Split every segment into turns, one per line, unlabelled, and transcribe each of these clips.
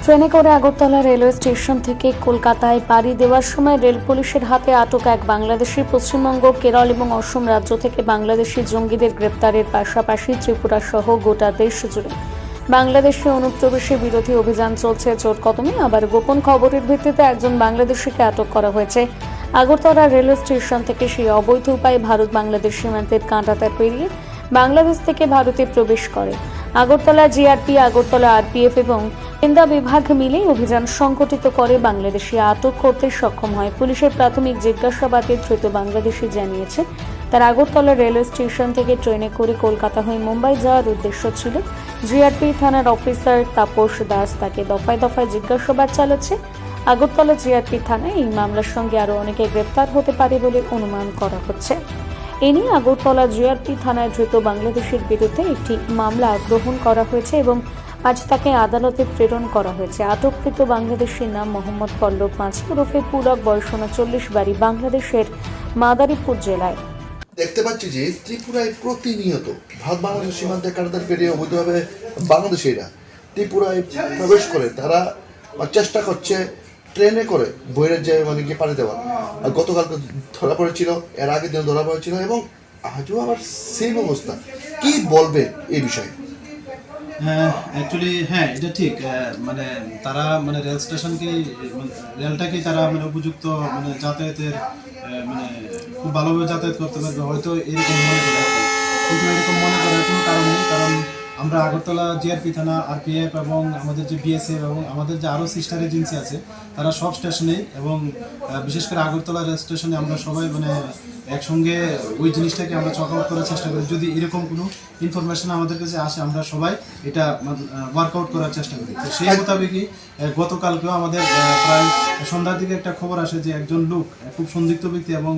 ট্রেনে করে Agartala railway station থেকে কলকাতায় পাড়ি দেওয়ার সময় রেল পুলিশের হাতে আটক এক বাংলাদেশি পশ্চিমবঙ্গ, কেরল এবং অসম রাজ্য থেকে বাংলাদেশি জঙ্গিদের গ্রেপ্তারের পাশাপাশি ত্রিপুরা সহ গোটা দেশ জুড়ে বাংলাদেশে অনুপ্রবেশের বিরোধী অভিযান চলছে জোর কদমে। আবার গোপন খবরের ভিত্তিতে একজন বাংলাদেশিকে আটক করা হয়েছে। আগরতলা রেলওয়ে স্টেশন থেকে সেই অবৈধ উপায়ে ভারত বাংলাদেশ সীমান্তের কাঁটাতার পেরিয়ে বাংলাদেশ থেকে ভারতে প্রবেশ করে। আগরতলা জিআরপি, আগরতলা আরপিএফ এবং কেন্দ্রা বিভাগ মিলে অভিযান সংগঠিত করে বাংলাদেশি আটক করতে সক্ষম হয়। পুলিশের প্রাথমিক জিজ্ঞাসাবাদে ধৃত বাংলাদেশি জানিয়েছে তার আগরতলা রেলওয়ে স্টেশন থেকে ট্রেনে করে কলকাতা হয়ে মুম্বাই যাওয়ার উদ্দেশ্য ছিল। জিআরপি থানার অফিসার তাপস দাস তাকে দফায় দফায় জিজ্ঞাসাবাদ চালাচ্ছে। আগরতলা জিআরপি থানায় এই মামলার সঙ্গে আরও অনেকে গ্রেপ্তার হতে পারে বলে অনুমান করা হচ্ছে। এ নিয়ে আগরতলা জিআরপি থানায় ধৃত বাংলাদেশের বিরুদ্ধে একটি মামলা গ্রহণ করা হয়েছে এবং আজ তাকে আদালতে প্রেরণ করা হয়েছে। আটককৃত বাংলাদেশের নাম মোহাম্মদ পল্লব মাঝি ওরফে পুলক, বয়স 39, বাড়ি বাংলাদেশের মাদারীপুর জেলায়।
দেখতে পাচ্ছি যে ত্রিপুরায় প্রতিনিয়ত ভারত বাংলাদেশ সীমান্তে কাঁটাতার পেরিয়ে অবৈধভাবে বাংলাদেশিরা ত্রিপুরায় প্রবেশ করে তারা চেষ্টা করছে ট্রেনে করে বহিরাজ্যে গিয়ে পাড়ি দেওয়ার। গতকাল ধরা পড়েছিল, এর আগের দিন ধরা পড়েছিল এবং আজও আবার সেম অবস্থা। কি বলবে এই বিষয়ে?
অ্যাকচুয়ালি হ্যাঁ, এটা ঠিক। মানে তারা রেল স্টেশনকে, রেলটাকেই তারা উপযুক্ত যাতায়াতের মানে খুব ভালোভাবে যাতায়াত করতে পারবে হয়তো, এরকম মনে করে। কিন্তু এরকম মনে করার কোনো কারণ নেই, কারণ আমরা আগরতলা জিআরপি থানা, আরপিএফ এবং আমাদের যে বিএসএফ এবং আমাদের যে আরও সিস্টার এজেন্সি আছে তারা সব স্টেশনেই এবং বিশেষ করে আগরতলা রেল স্টেশনে আমরা সবাই একসঙ্গে ওই জিনিসটাকে আমরা চক আউট করার চেষ্টা করি। যদি এরকম কোনো ইনফরমেশন আমাদের কাছে আসে আমরা সবাই এটা ওয়ার্কআউট করার চেষ্টা করি। তো সেই মোতাবেকই গতকালকেও আমাদের প্রায় সন্ধ্যার দিকে একটা খবর আসে যে একজন লোক, খুব সন্দিগ্ধ ব্যক্তি এবং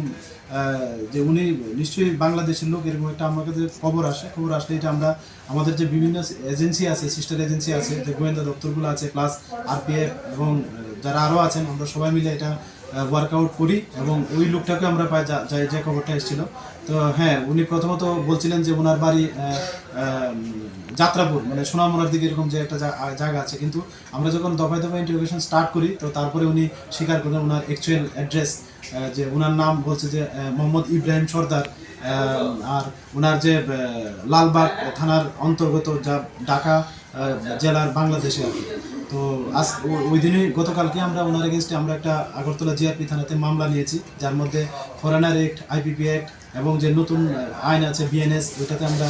যে উনি নিশ্চয়ই বাংলাদেশের লোক, এরকম একটা আমার কাছে খবর আসলে এটা আমরা আমাদের যে বিভিন্ন এজেন্সি আছে, সিস্টার এজেন্সি আছে, যে গোয়েন্দা দপ্তরগুলো আছে, প্লাস আরপিএফ এবং যারা আরও আছেন, আমরা সবাই মিলে এটা ওয়ার্কআউট করি এবং ওই লোকটাকে আমরা পাই যে খবরটা এসেছিল। তো হ্যাঁ, উনি প্রথমত বলছিলেন যে ওনার বাড়ি যাত্রাপুর, সোনামুড়ার দিকে এরকম যে একটা জায়গা আছে। কিন্তু আমরা যখন দফায় দফায় ইন্টারভিউশন স্টার্ট করি তো তারপরে উনি স্বীকার করেন ওনার অ্যাকচুয়াল অ্যাড্রেস, যে ওনার নাম বলছে যে মোহাম্মদ ইব্রাহিম সর্দার, আর ওনার যে লালবাগ থানার অন্তর্গত, যা ঢাকা জেলার বাংলাদেশে আর কি। তো আজ ওই দিনই গতকালকে আমরা ওনার এগেনস্টে আমরা একটা আগরতলা জিআরপি থানাতে মামলা নিয়েছি, যার মধ্যে ফরেনার অ্যাক্ট, আইপিপি অ্যাক্ট এবং যে নতুন আইন আছে বিএনএস, ওইটাতে আমরা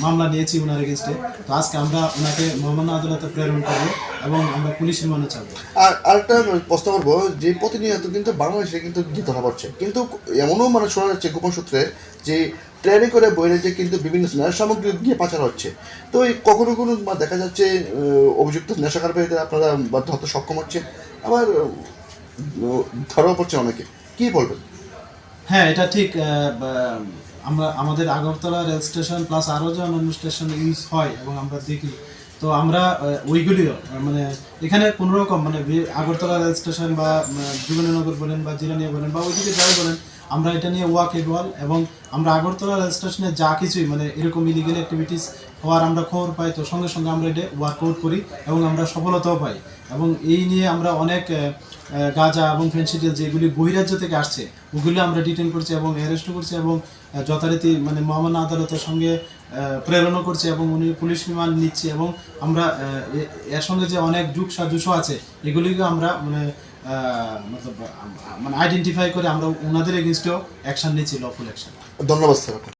মামলা নিয়েছি ওনার এগেনস্টে। তো আজকে আমরা ওনাকে মহামান্য আদালতে প্রেরণ করবো এবং আমরা পুলিশের মানে চাবো।
আর আরেকটা প্রশ্ন করবো যে প্রতিনিয়ত কিন্তু বাংলাদেশে কিন্তু ধরা পড়ছে, কিন্তু এমনও শোনা যাচ্ছে গোপন সূত্রে যে ট্রেনে করে বহিরাজ্যে কিন্তু বিভিন্ন নেশা সামগ্রী গিয়ে পাচার হচ্ছে। তো এই কখনো কোনো দেখা যাচ্ছে অভিযুক্ত নেশাকারীদের আপনারা ধরতে সক্ষম হচ্ছে, আবার ধরাও পড়ছে অনেকে। কি বলবেন?
হ্যাঁ, এটা ঠিক। আমরা আমাদের আগরতলা রেল স্টেশন প্লাস আরও যে অন্যান্য স্টেশন ইউজ হয় এবং আমরা দেখি, তো আমরা ওইগুলিও এখানে কোনোরকম আগরতলা রেল স্টেশন বা যুবনগর বলেন বা জিরানিয়া বলেন বা ওইদিকে যাই বলেন, আমরা এটা নিয়ে ওয়াকেবল এবং আমরা আগরতলা রেল স্টেশনে যা কিছুই এরকম ইলিগেল অ্যাক্টিভিটিস হওয়ার আমরা খবর পাই, তো সঙ্গে সঙ্গে আমরা এটা ওয়ার্কআউট করি এবং আমরা সফলতাও পাই। এবং এই নিয়ে আমরা অনেক গাঁজা এবং ফেন্সিডিল যেগুলি বহিরাজ্য থেকে আসছে ওগুলি আমরা ডিটেন করছি এবং অ্যারেস্টও করছি এবং যথারীতি মহামান্য আদালতের সঙ্গে প্রেরণও করছি এবং উনি পুলিশ রিমান্ড নিচ্ছি এবং আমরা এর সঙ্গে যে অনেক যুগ সাজুসও আছে এগুলিকে আমরা আইডেন্টিফাই করে আমরা ওনাদের এগেনস্টেও অ্যাকশন নিচ্ছি, লফুল অ্যাকশন।
ধন্যবাদ স্যার।